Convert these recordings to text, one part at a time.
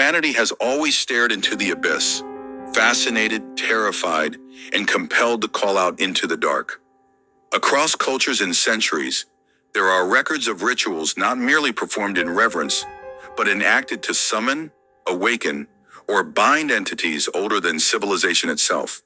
humanity has always stared into the abyss, fascinated, terrified, and compelled to call out into the dark. Across cultures and centuries, there are records of rituals not merely performed in reverence, but enacted to summon, awaken, or bind entities older than civilization itself.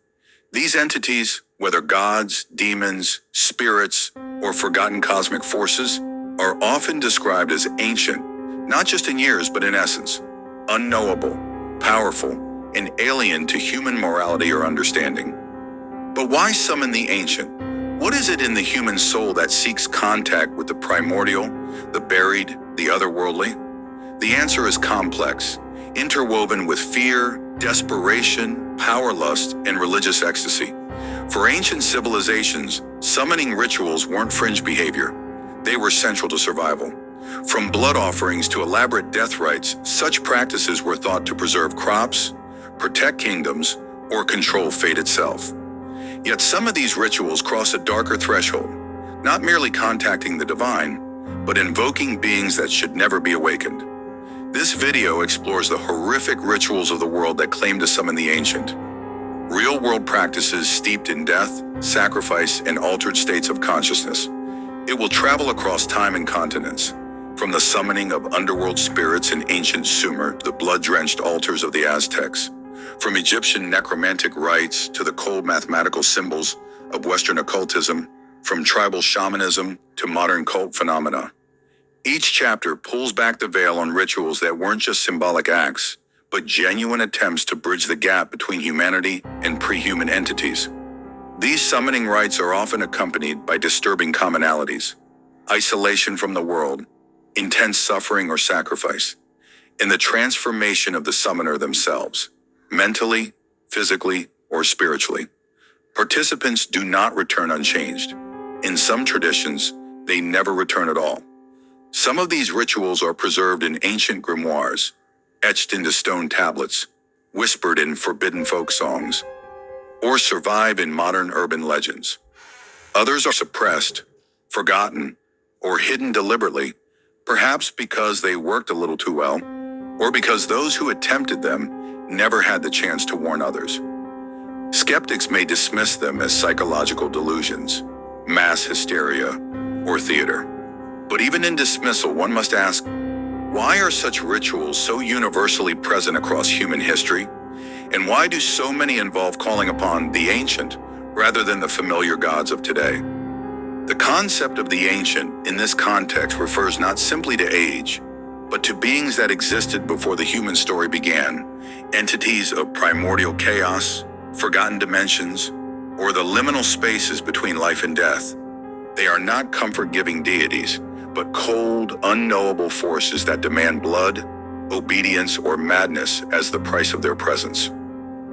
These entities, whether gods, demons, spirits, or forgotten cosmic forces, are often described as ancient, not just in years but in essence, unknowable, powerful, and alien to human morality or understanding. But why summon the ancient? What is it in the human soul that seeks contact with the primordial, the buried, the otherworldly? The answer is complex, interwoven with fear, desperation, power lust, and religious ecstasy. For ancient civilizations, summoning rituals weren't fringe behavior. They were central to survival. From blood offerings to elaborate death rites, such practices were thought to preserve crops, protect kingdoms, or control fate itself. Yet some of these rituals cross a darker threshold, not merely contacting the divine, but invoking beings that should never be awakened. This video explores the horrific rituals of the world that claim to summon the ancient. Real-world practices steeped in death, sacrifice, and altered states of consciousness. It will travel across time and continents, from the summoning of underworld spirits in ancient Sumer, the blood-drenched altars of the Aztecs, from Egyptian necromantic rites to the cold mathematical symbols of Western occultism, from tribal shamanism to modern cult phenomena. Each chapter pulls back the veil on rituals that weren't just symbolic acts, but genuine attempts to bridge the gap between humanity and pre-human entities. These summoning rites are often accompanied by disturbing commonalities: isolation from the world, intense suffering or sacrifice, and the transformation of the summoner themselves, mentally, physically, or spiritually. Participants do not return unchanged. In some traditions, they never return at all. Some of these rituals are preserved in ancient grimoires, etched into stone tablets, whispered in forbidden folk songs, or survive in modern urban legends. Others are suppressed, forgotten, or hidden deliberately, perhaps because they worked a little too well, or because those who attempted them never had the chance to warn others. Skeptics may dismiss them as psychological delusions, mass hysteria, or theater. But even in dismissal, one must ask, why are such rituals so universally present across human history? And why do so many involve calling upon the ancient rather than the familiar gods of today? The concept of the ancient in this context refers not simply to age, but to beings that existed before the human story began, entities of primordial chaos, forgotten dimensions, or the liminal spaces between life and death. They are not comfort-giving deities, but cold, unknowable forces that demand blood, obedience, or madness as the price of their presence.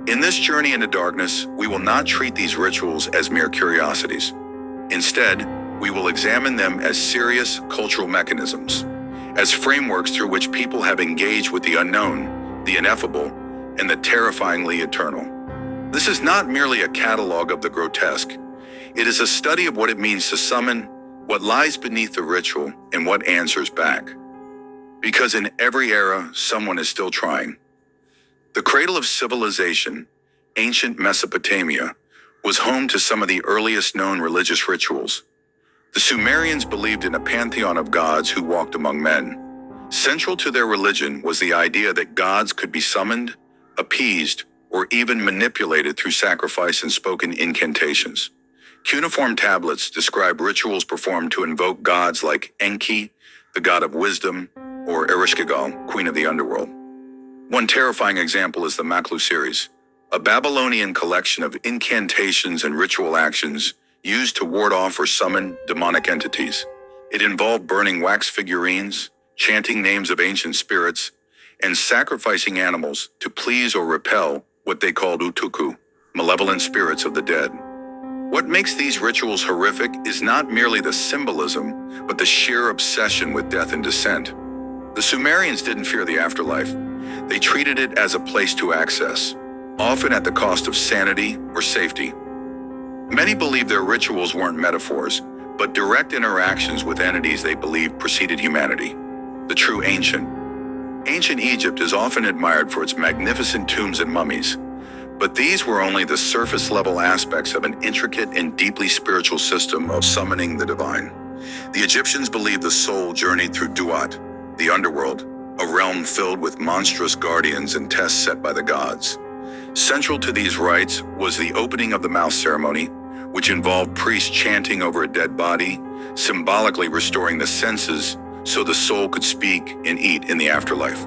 In this journey into darkness, we will not treat these rituals as mere curiosities. Instead, we will examine them as serious cultural mechanisms, as frameworks through which people have engaged with the unknown, the ineffable, and the terrifyingly eternal. This is not merely a catalog of the grotesque. It is a study of what it means to summon, what lies beneath the ritual, and what answers back. Because in every era, someone is still trying. The cradle of civilization, ancient Mesopotamia, was home to some of the earliest known religious rituals. The Sumerians believed in a pantheon of gods who walked among men. Central to their religion was the idea that gods could be summoned, appeased, or even manipulated through sacrifice and spoken incantations. Cuneiform tablets describe rituals performed to invoke gods like Enki, the god of wisdom, or Ereshkigal, queen of the underworld. One terrifying example is the Maklu series, a Babylonian collection of incantations and ritual actions used to ward off or summon demonic entities. It involved burning wax figurines, chanting names of ancient spirits, and sacrificing animals to please or repel what they called utuku, malevolent spirits of the dead. What makes these rituals horrific is not merely the symbolism, but the sheer obsession with death and descent. The Sumerians didn't fear the afterlife. They treated it as a place to access, often at the cost of sanity or safety. Many believe their rituals weren't metaphors, but direct interactions with entities they believed preceded humanity, the true ancient. Ancient Egypt is often admired for its magnificent tombs and mummies, but these were only the surface-level aspects of an intricate and deeply spiritual system of summoning the divine. The Egyptians believed the soul journeyed through Duat, the underworld, a realm filled with monstrous guardians and tests set by the gods. Central to these rites was the opening of the mouth ceremony, which involved priests chanting over a dead body, symbolically restoring the senses so the soul could speak and eat in the afterlife.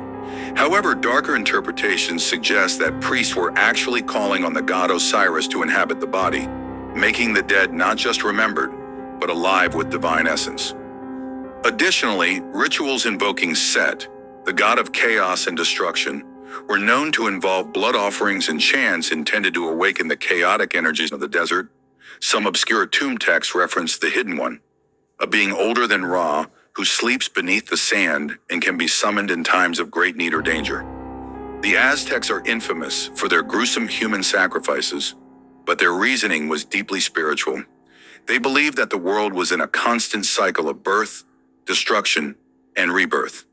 However, darker interpretations suggest that priests were actually calling on the god Osiris to inhabit the body, making the dead not just remembered, but alive with divine essence. Additionally, rituals invoking Set, the god of chaos and destruction, were known to involve blood offerings and chants intended to awaken the chaotic energies of the desert. Some obscure tomb texts reference the Hidden One, a being older than Ra, who sleeps beneath the sand and can be summoned in times of great need or danger. The Aztecs are infamous for their gruesome human sacrifices, but their reasoning was deeply spiritual. They believed that the world was in a constant cycle of birth, destruction, and rebirth,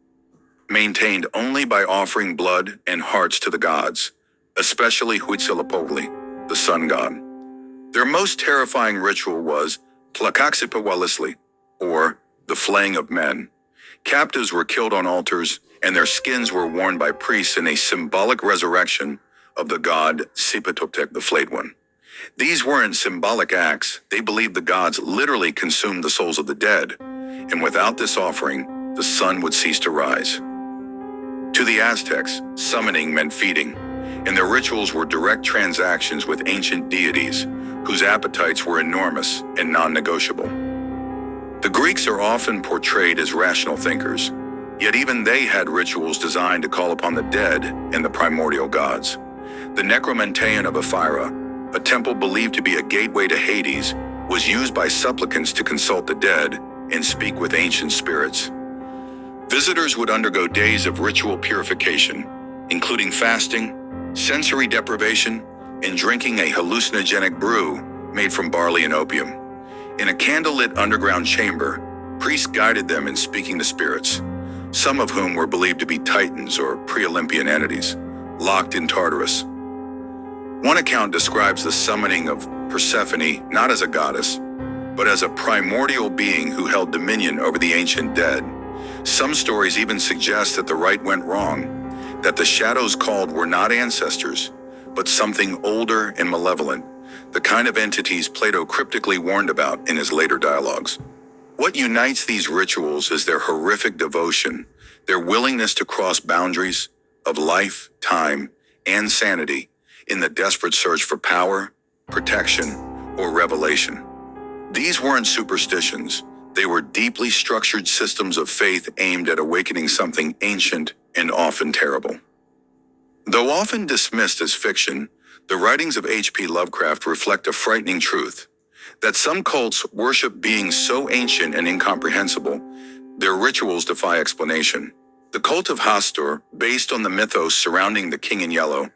maintained only by offering blood and hearts to the gods, especially Huitzilopochtli, the sun god. Their most terrifying ritual was Tlacaxipawalisli, or the flaying of men. Captives were killed on altars, and their skins were worn by priests in a symbolic resurrection of the god Sipatoptek, the flayed one. These weren't symbolic acts. They believed the gods literally consumed the souls of the dead, and without this offering, the sun would cease to rise. To the Aztecs, summoning meant feeding, and their rituals were direct transactions with ancient deities whose appetites were enormous and non-negotiable. The Greeks are often portrayed as rational thinkers, yet even they had rituals designed to call upon the dead and the primordial gods. The Necromanteon of Ephyra, a temple believed to be a gateway to Hades, was used by supplicants to consult the dead and speak with ancient spirits. Visitors would undergo days of ritual purification, including fasting, sensory deprivation, and drinking a hallucinogenic brew made from barley and opium. In a candlelit underground chamber, priests guided them in speaking to spirits, some of whom were believed to be titans or pre-Olympian entities, locked in Tartarus. One account describes the summoning of Persephone not as a goddess, but as a primordial being who held dominion over the ancient dead. Some stories even suggest that the rite went wrong, that the shadows called were not ancestors, but something older and malevolent, the kind of entities Plato cryptically warned about in his later dialogues. What unites these rituals is their horrific devotion, their willingness to cross boundaries of life, time, and sanity in the desperate search for power, protection, or revelation. These weren't superstitions. They were deeply structured systems of faith aimed at awakening something ancient and often terrible. Though often dismissed as fiction, the writings of H.P. Lovecraft reflect a frightening truth, that some cults worship beings so ancient and incomprehensible, their rituals defy explanation. The cult of Hastur, based on the mythos surrounding the King in Yellow,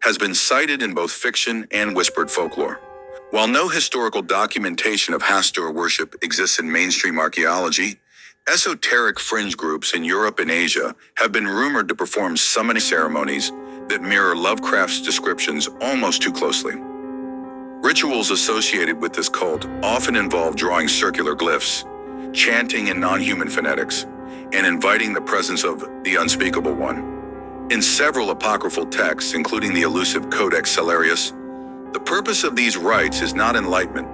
has been cited in both fiction and whispered folklore. While no historical documentation of Hastur worship exists in mainstream archaeology, esoteric fringe groups in Europe and Asia have been rumored to perform summoning ceremonies that mirror Lovecraft's descriptions almost too closely. Rituals associated with this cult often involve drawing circular glyphs, chanting in non-human phonetics, and inviting the presence of the unspeakable one. In several apocryphal texts, including the elusive Codex Celarius, the purpose of these rites is not enlightenment,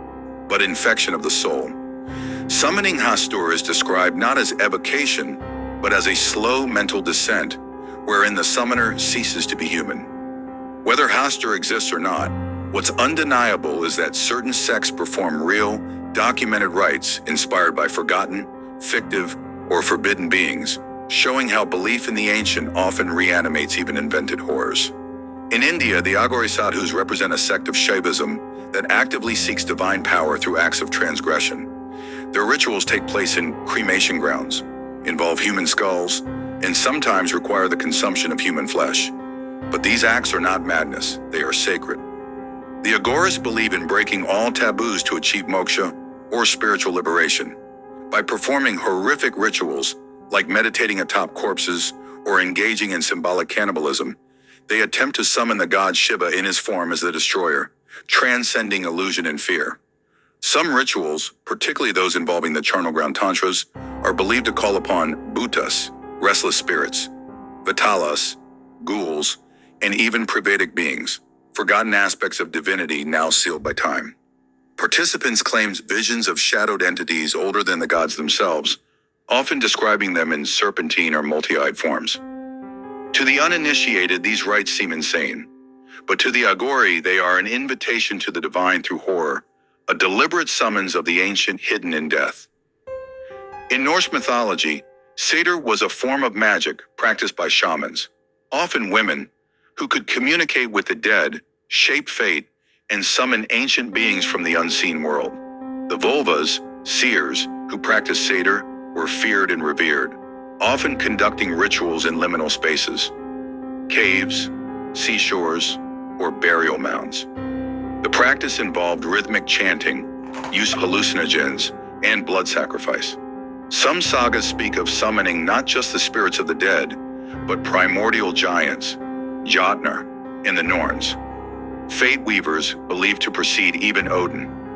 but infection of the soul. Summoning Hastur is described not as evocation, but as a slow mental descent, wherein the summoner ceases to be human. Whether Hastur exists or not, what's undeniable is that certain sects perform real, documented rites inspired by forgotten, fictive, or forbidden beings, showing how belief in the ancient often reanimates even invented horrors. In India, the Aghori Sadhus represent a sect of Shaivism that actively seeks divine power through acts of transgression. Their rituals take place in cremation grounds, involve human skulls, and sometimes require the consumption of human flesh. But these acts are not madness, they are sacred. The Aghoras believe in breaking all taboos to achieve moksha, or spiritual liberation. By performing horrific rituals, like meditating atop corpses or engaging in symbolic cannibalism, they attempt to summon the god Shiva in his form as the destroyer, transcending illusion and fear. Some rituals, particularly those involving the charnel ground tantras, are believed to call upon bhutas, restless spirits, vitalas, ghouls, and even pravedic beings, forgotten aspects of divinity now sealed by time. Participants claim visions of shadowed entities older than the gods themselves, often describing them in serpentine or multi-eyed forms. To the uninitiated, these rites seem insane, but to the agori, they are an invitation to the divine through horror, a deliberate summons of the ancient hidden in death. In Norse mythology, satyr was a form of magic practiced by shamans, often women, who could communicate with the dead, shape fate, and summon ancient beings from the unseen world. The vulvas, seers, who practiced satyr, were feared and revered, often conducting rituals in liminal spaces, caves, seashores, or burial mounds. The practice involved rhythmic chanting, use of hallucinogens, and blood sacrifice. Some sagas speak of summoning not just the spirits of the dead, but primordial giants, Jotnar, and the Norns, fate weavers believed to precede even Odin.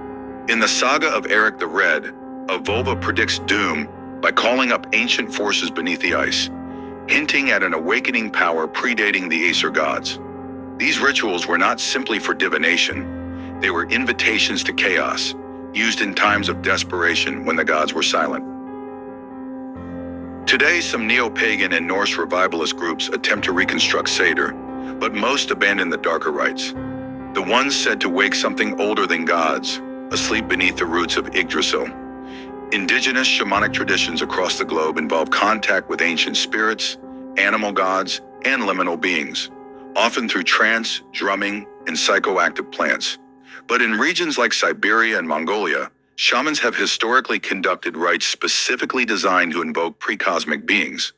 In the saga of Eric the Red, a vulva predicts doom by calling up ancient forces beneath the ice, hinting at an awakening power predating the Aesir gods. These rituals were not simply for divination, they were invitations to chaos, used in times of desperation when the gods were silent. Today, some neo-pagan and Norse revivalist groups attempt to reconstruct satyr, but most abandon the darker rites. The ones said to wake something older than gods, asleep beneath the roots of Yggdrasil. Indigenous shamanic traditions across the globe involve contact with ancient spirits, animal gods, and liminal beings, often through trance, drumming, and psychoactive plants. But in regions like Siberia and Mongolia, shamans have historically conducted rites specifically designed to invoke pre-cosmic beings,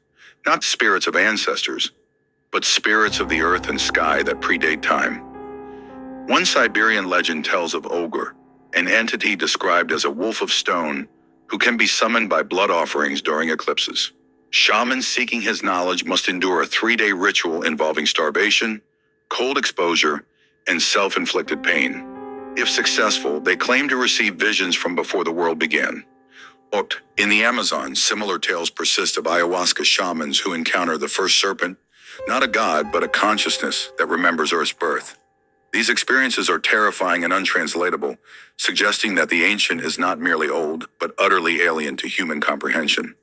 not spirits of ancestors, but spirits of the earth and sky that predate time. One Siberian legend tells of Ogre, an entity described as a wolf of stone who can be summoned by blood offerings during eclipses. Shamans seeking his knowledge must endure a 3-day ritual involving starvation, cold exposure, and self-inflicted pain. If successful, they claim to receive visions from before the world began. In the Amazon, similar tales persist of ayahuasca shamans who encounter the first serpent, not a god, but a consciousness that remembers Earth's birth. These experiences are terrifying and untranslatable, suggesting that the ancient is not merely old, but utterly alien to human comprehension.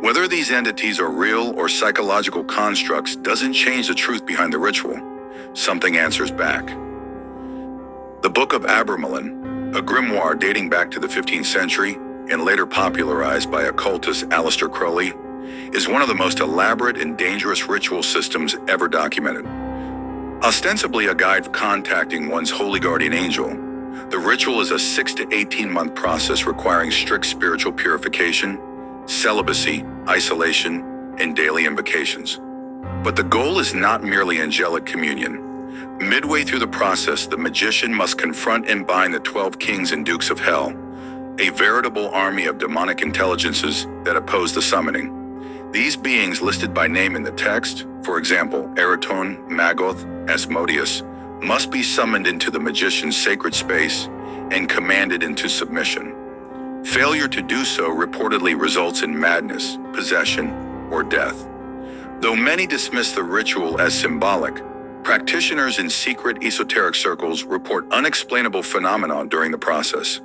Whether these entities are real or psychological constructs doesn't change the truth behind the ritual. Something answers back. The Book of Abramelin, a grimoire dating back to the 15th century and later popularized by occultist Aleister Crowley, is one of the most elaborate and dangerous ritual systems ever documented. Ostensibly a guide for contacting one's holy guardian angel, the ritual is a 6 to 18-month process requiring strict spiritual purification, celibacy, isolation, and daily invocations. But the goal is not merely angelic communion. Midway through the process, the magician must confront and bind the 12 kings and dukes of hell, a veritable army of demonic intelligences that oppose the summoning. These beings listed by name in the text, for example, Eraton, Magoth, Asmodeus, must be summoned into the magician's sacred space and commanded into submission. Failure to do so reportedly results in madness, possession, or death. Though many dismiss the ritual as symbolic, practitioners in secret esoteric circles report unexplainable phenomena during the process.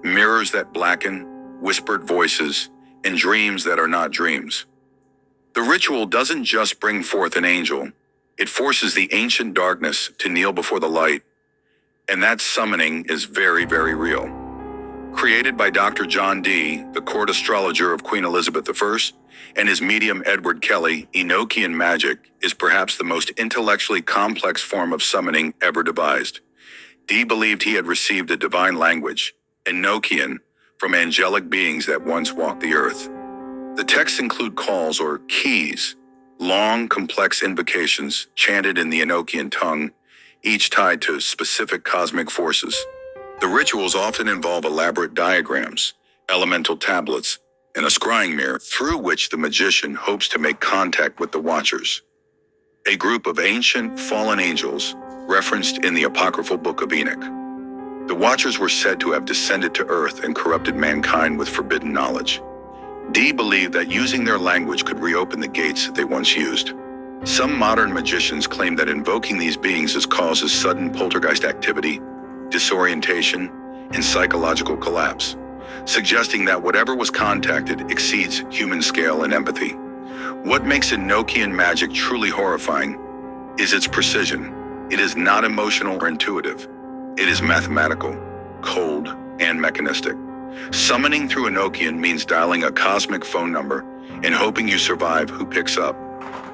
Mirrors that blacken, whispered voices, and dreams that are not dreams. The ritual doesn't just bring forth an angel, it forces the ancient darkness to kneel before the light. And that summoning is very, very real. Created by Dr. John Dee, the court astrologer of Queen Elizabeth I, and his medium Edward Kelly, Enochian magic is perhaps the most intellectually complex form of summoning ever devised. Dee believed he had received a divine language, Enochian, from angelic beings that once walked the earth. The texts include calls or keys, long, complex invocations chanted in the Enochian tongue, each tied to specific cosmic forces. The rituals often involve elaborate diagrams, elemental tablets, and a scrying mirror through which the magician hopes to make contact with the watchers. A group of ancient, fallen angels referenced in the apocryphal Book of Enoch. The watchers were said to have descended to earth and corrupted mankind with forbidden knowledge. Dee believed that using their language could reopen the gates they once used. Some modern magicians claim that invoking these beings causes sudden poltergeist activity, disorientation, and psychological collapse, suggesting that whatever was contacted exceeds human scale and empathy. What makes Enochian magic truly horrifying is its precision. It is not emotional or intuitive. It is mathematical, cold, and mechanistic. Summoning through Enochian means dialing a cosmic phone number and hoping you survive who picks up.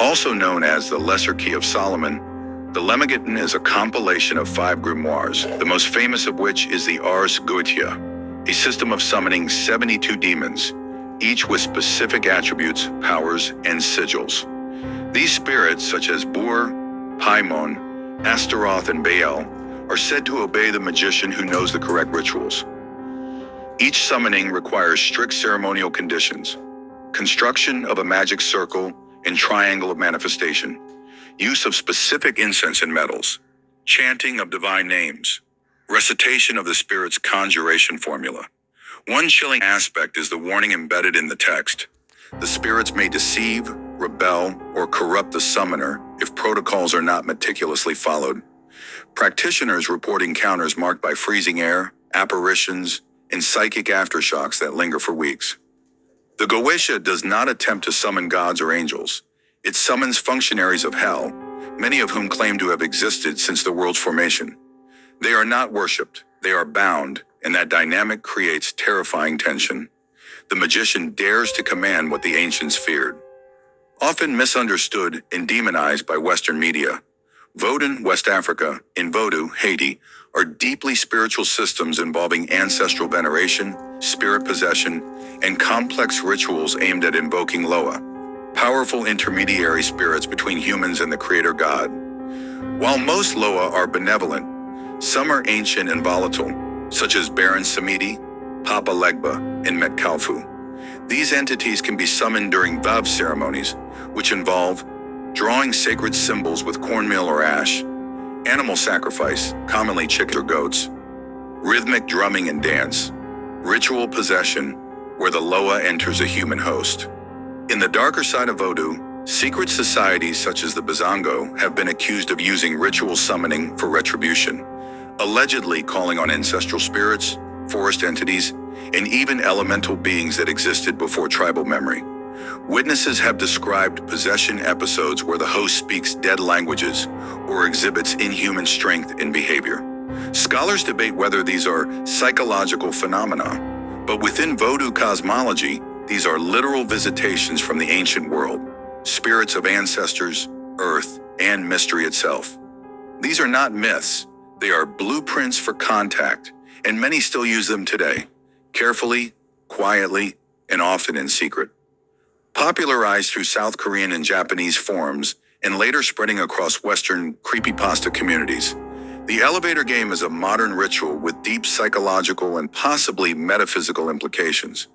Also known as the Lesser Key of Solomon, the Lemegeton is a compilation of 5 grimoires, the most famous of which is the Ars Goetia, a system of summoning 72 demons, each with specific attributes, powers, and sigils. These spirits, such as Bur, Paimon, Astaroth, and Baal, are said to obey the magician who knows the correct rituals. Each summoning requires strict ceremonial conditions: construction of a magic circle and triangle of manifestation, use of specific incense and metals, chanting of divine names, recitation of the spirit's conjuration formula. One chilling aspect is the warning embedded in the text. The spirits may deceive, rebel, or corrupt the summoner if protocols are not meticulously followed. Practitioners report encounters marked by freezing air, apparitions, and psychic aftershocks that linger for weeks. The Goetia does not attempt to summon gods or angels. It summons functionaries of hell, many of whom claim to have existed since the world's formation. They are not worshipped, they are bound, and that dynamic creates terrifying tension. The magician dares to command what the ancients feared. Often misunderstood and demonized by Western media, Vodun, West Africa, and Vodou, Haiti, are deeply spiritual systems involving ancestral veneration, spirit possession, and complex rituals aimed at invoking Loa, powerful intermediary spirits between humans and the creator god. While most Loa are benevolent, some are ancient and volatile, such as Baron Samedi, Papa Legba, and Metcalfu. These entities can be summoned during Vav ceremonies, which involve drawing sacred symbols with cornmeal or ash, animal sacrifice, commonly chickens or goats, rhythmic drumming and dance, ritual possession, where the Loa enters a human host. In the darker side of Vodou, secret societies such as the Bazongo have been accused of using ritual summoning for retribution, allegedly calling on ancestral spirits, forest entities, and even elemental beings that existed before tribal memory. Witnesses have described possession episodes where the host speaks dead languages or exhibits inhuman strength and behavior. Scholars debate whether these are psychological phenomena, but within Vodou cosmology, these are literal visitations from the ancient world, spirits of ancestors, earth, and mystery itself. These are not myths, they are blueprints for contact, and many still use them today, carefully, quietly, and often in secret. Popularized through South Korean and Japanese forums, and later spreading across Western creepypasta communities, the elevator game is a modern ritual with deep psychological and possibly metaphysical implications.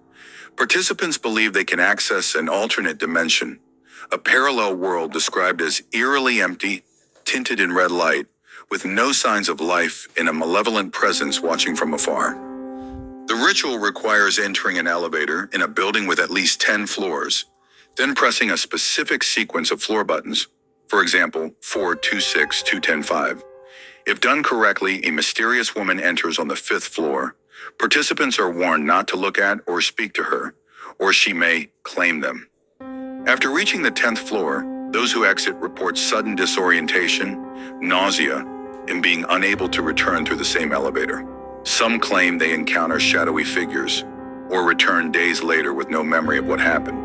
Participants believe they can access an alternate dimension, a parallel world described as eerily empty, tinted in red light, with no signs of life and a malevolent presence watching from afar. The ritual requires entering an elevator in a building with at least 10 floors, then pressing a specific sequence of floor buttons, for example, 4, 2, 6, 2, 10, 5. If done correctly, a mysterious woman enters on the 5th floor. Participants are warned not to look at or speak to her, or she may claim them. After reaching the 10th floor, those who exit report sudden disorientation, nausea, and being unable to return through the same elevator. Some claim they encounter shadowy figures, or return days later with no memory of what happened.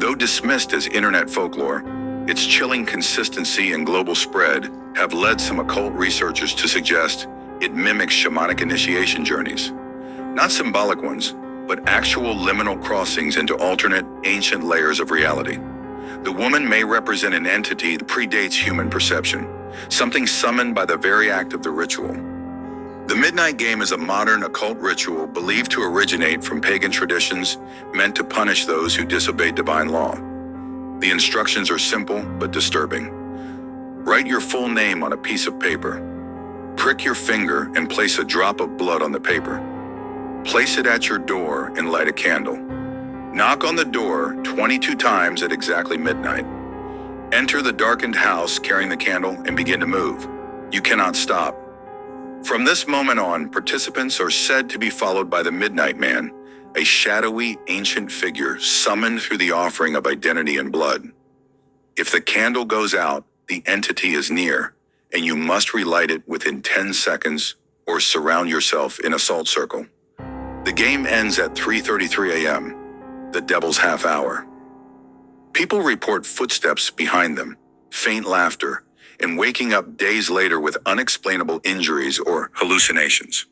Though dismissed as internet folklore, its chilling consistency and global spread have led some occult researchers to suggest it mimics shamanic initiation journeys. Not symbolic ones, but actual liminal crossings into alternate, ancient layers of reality. The woman may represent an entity that predates human perception, something summoned by the very act of the ritual. The midnight game is a modern occult ritual believed to originate from pagan traditions meant to punish those who disobey divine law. The instructions are simple but disturbing. Write your full name on a piece of paper. Prick your finger and place a drop of blood on the paper. Place it at your door and light a candle. Knock on the door 22 times at exactly midnight. Enter the darkened house carrying the candle and begin to move. You cannot stop. From this moment on, participants are said to be followed by the Midnight Man, a shadowy, ancient figure summoned through the offering of identity and blood. If the candle goes out, the entity is near, and you must relight it within 10 seconds or surround yourself in a salt circle. The game ends at 3:33 a.m., the devil's half hour. People report footsteps behind them, faint laughter, and waking up days later with unexplainable injuries or hallucinations.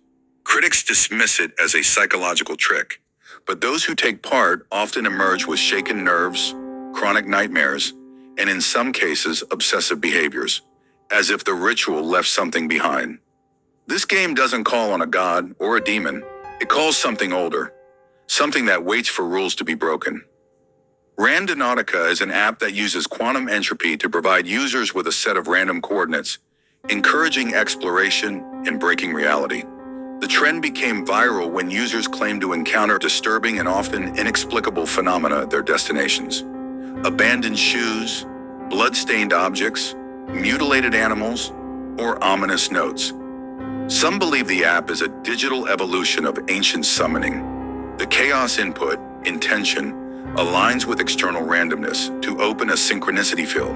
Critics dismiss it as a psychological trick, but those who take part often emerge with shaken nerves, chronic nightmares, and in some cases, obsessive behaviors, as if the ritual left something behind. This game doesn't call on a god or a demon. It calls something older, something that waits for rules to be broken. Randonautica is an app that uses quantum entropy to provide users with a set of random coordinates, encouraging exploration and breaking reality. The trend became viral when users claimed to encounter disturbing and often inexplicable phenomena at their destinations. Abandoned shoes, blood-stained objects, mutilated animals, or ominous notes. Some believe the app is a digital evolution of ancient summoning. The chaos input, intention, aligns with external randomness to open a synchronicity field,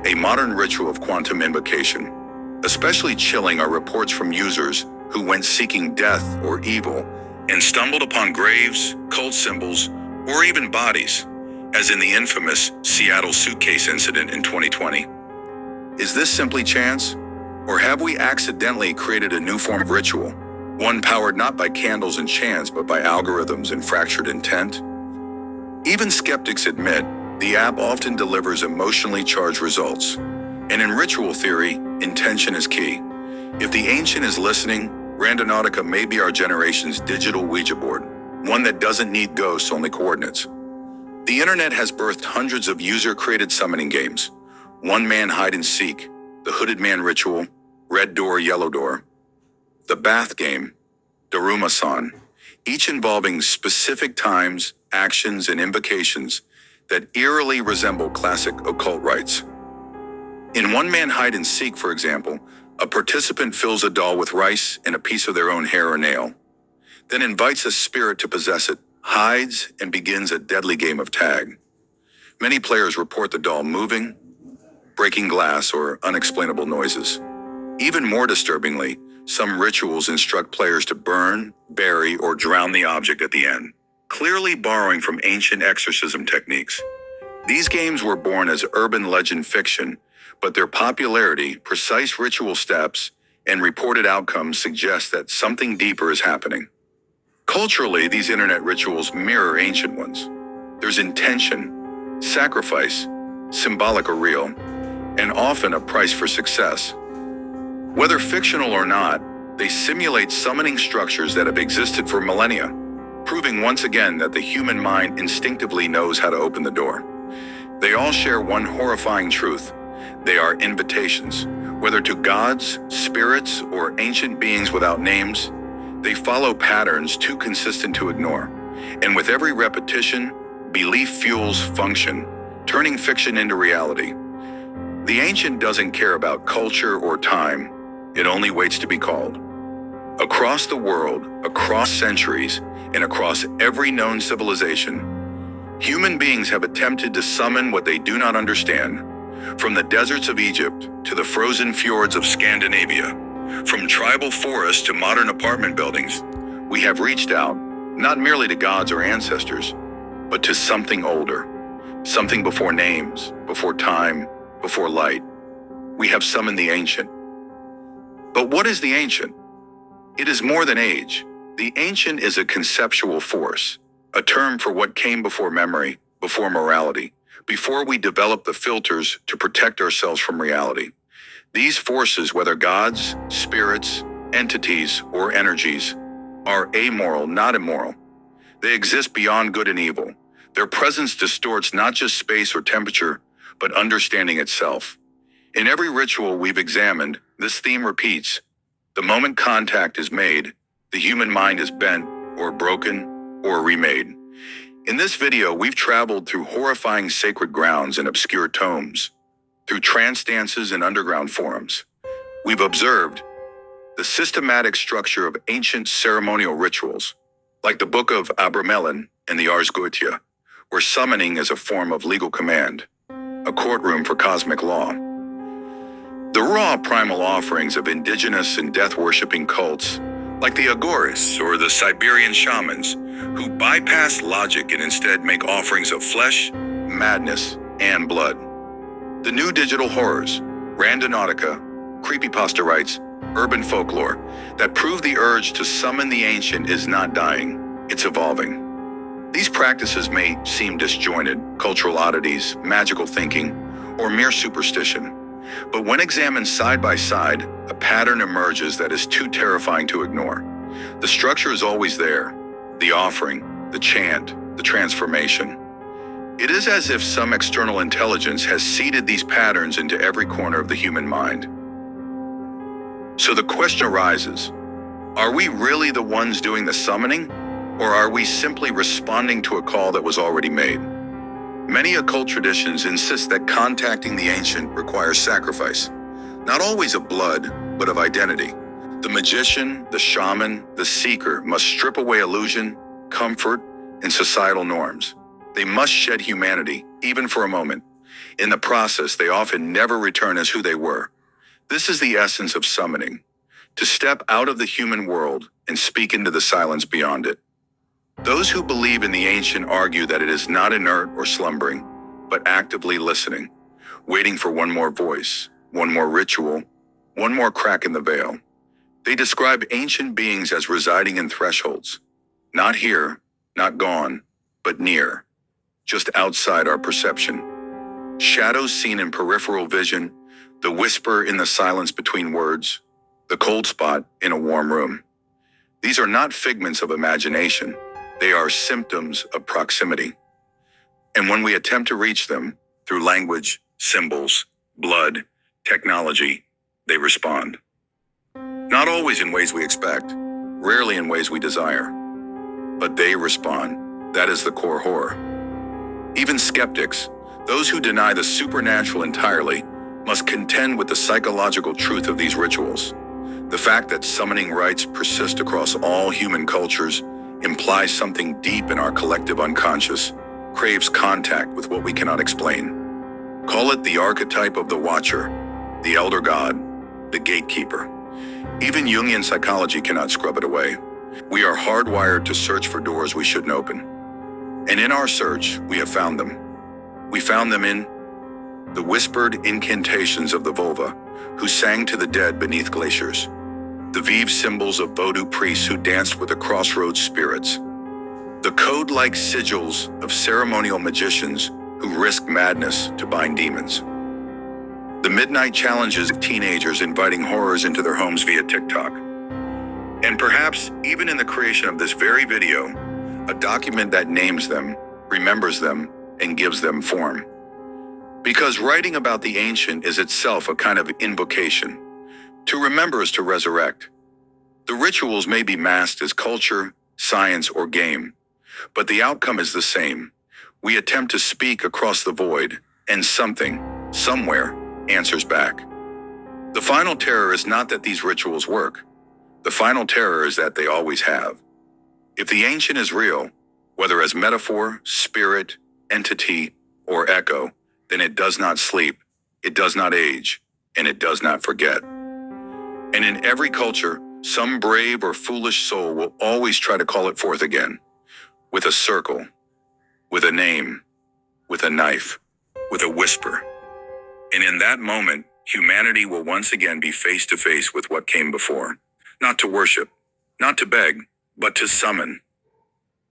a modern ritual of quantum invocation. Especially chilling are reports from users who went seeking death or evil and stumbled upon graves, cult symbols, or even bodies, as in the infamous Seattle suitcase incident in 2020. Is this simply chance? Or have we accidentally created a new form of ritual, one powered not by candles and chants but by algorithms and fractured intent? Even skeptics admit the app often delivers emotionally charged results. And in ritual theory, intention is key. If the ancient is listening, Randonautica may be our generation's digital Ouija board, one that doesn't need ghosts, only coordinates. The internet has birthed hundreds of user-created summoning games. One Man Hide and Seek, The Hooded Man Ritual, Red Door, Yellow Door, The Bath Game, Daruma-san, each involving specific times, actions, and invocations that eerily resemble classic occult rites. In One Man Hide and Seek, for example, a participant fills a doll with rice and a piece of their own hair or nail, then invites a spirit to possess it, hides, and begins a deadly game of tag. Many players report the doll moving, breaking glass, or unexplainable noises. Even more disturbingly, some rituals instruct players to burn, bury, or drown the object at the end, clearly borrowing from ancient exorcism techniques. These games were born as urban legend fiction, but their popularity, precise ritual steps, and reported outcomes suggest that something deeper is happening. Culturally, these internet rituals mirror ancient ones. There's intention, sacrifice, symbolic or real, and often a price for success. Whether fictional or not, they simulate summoning structures that have existed for millennia, proving once again that the human mind instinctively knows how to open the door. They all share one horrifying truth. They are invitations, whether to gods, spirits, or ancient beings without names. They follow patterns too consistent to ignore. And with every repetition, belief fuels function, turning fiction into reality. The ancient doesn't care about culture or time. It only waits to be called. Across the world, across centuries, and across every known civilization, human beings have attempted to summon what they do not understand. From the deserts of Egypt to the frozen fjords of Scandinavia, from tribal forests to modern apartment buildings, we have reached out, not merely to gods or ancestors, but to something older, something before names, before time, before light. We have summoned the ancient. But what is the ancient? It is more than age. The ancient is a conceptual force, a term for what came before memory, before morality, before we developed the filters to protect ourselves from reality. These forces, whether gods, spirits, entities, or energies are amoral, not immoral. They exist beyond good and evil. Their presence distorts not just space or temperature, but understanding itself. In every ritual we've examined, this theme repeats. The moment contact is made, the human mind is bent, or broken, or remade. In this video, we've traveled through horrifying sacred grounds and obscure tomes, through trance dances and underground forums. We've observed the systematic structure of ancient ceremonial rituals, like the Book of Abramelin and the Ars Goetia, where summoning is a form of legal command, a courtroom for cosmic law. The raw primal offerings of indigenous and death-worshipping cults, like the Agoris or the Siberian shamans, who bypass logic and instead make offerings of flesh, madness, and blood. The new digital horrors, randonautica, creepypasta rites, urban folklore, that prove the urge to summon the ancient is not dying, it's evolving. These practices may seem disjointed, cultural oddities, magical thinking, or mere superstition. But when examined side by side, a pattern emerges that is too terrifying to ignore. The structure is always there: the offering, the chant, the transformation. It is as if some external intelligence has seeded these patterns into every corner of the human mind. So the question arises, are we really the ones doing the summoning, or are we simply responding to a call that was already made? Many occult traditions insist that contacting the ancient requires sacrifice, not always of blood, but of identity. The magician, the shaman, the seeker must strip away illusion, comfort, and societal norms. They must shed humanity, even for a moment. In the process, they often never return as who they were. This is the essence of summoning: to step out of the human world and speak into the silence beyond it. Those who believe in the ancient argue that it is not inert or slumbering, but actively listening, waiting for one more voice, one more ritual, one more crack in the veil. They describe ancient beings as residing in thresholds, not here, not gone, but near, just outside our perception. Shadows seen in peripheral vision, the whisper in the silence between words, the cold spot in a warm room. These are not figments of imagination. They are symptoms of proximity. And when we attempt to reach them through language, symbols, blood, technology, they respond. Not always in ways we expect, rarely in ways we desire, but they respond. That is the core horror. Even skeptics, those who deny the supernatural entirely, must contend with the psychological truth of these rituals. The fact that summoning rites persist across all human cultures implies something deep in our collective unconscious, craves contact with what we cannot explain. Call it the archetype of the watcher, the elder god, the gatekeeper. Even Jungian psychology cannot scrub it away. We are hardwired to search for doors we shouldn't open. And in our search, we have found them. We found them in the whispered incantations of the vulva, who sang to the dead beneath glaciers, the vive symbols of Vodou priests who danced with the crossroads spirits, the code-like sigils of ceremonial magicians who risk madness to bind demons, the midnight challenges of teenagers inviting horrors into their homes via TikTok, and perhaps even in the creation of this very video, a document that names them, remembers them, and gives them form. Because writing about the ancient is itself a kind of invocation. To remember is to resurrect. The rituals may be masked as culture, science, or game, but the outcome is the same. We attempt to speak across the void, and something, somewhere, answers back. The final terror is not that these rituals work. The final terror is that they always have. If the ancient is real, whether as metaphor, spirit, entity, or echo, then it does not sleep, it does not age, and it does not forget. And in every culture, some brave or foolish soul will always try to call it forth again, with a circle, with a name, with a knife, with a whisper. And in that moment, humanity will once again be face to face with what came before, not to worship, not to beg, but to summon.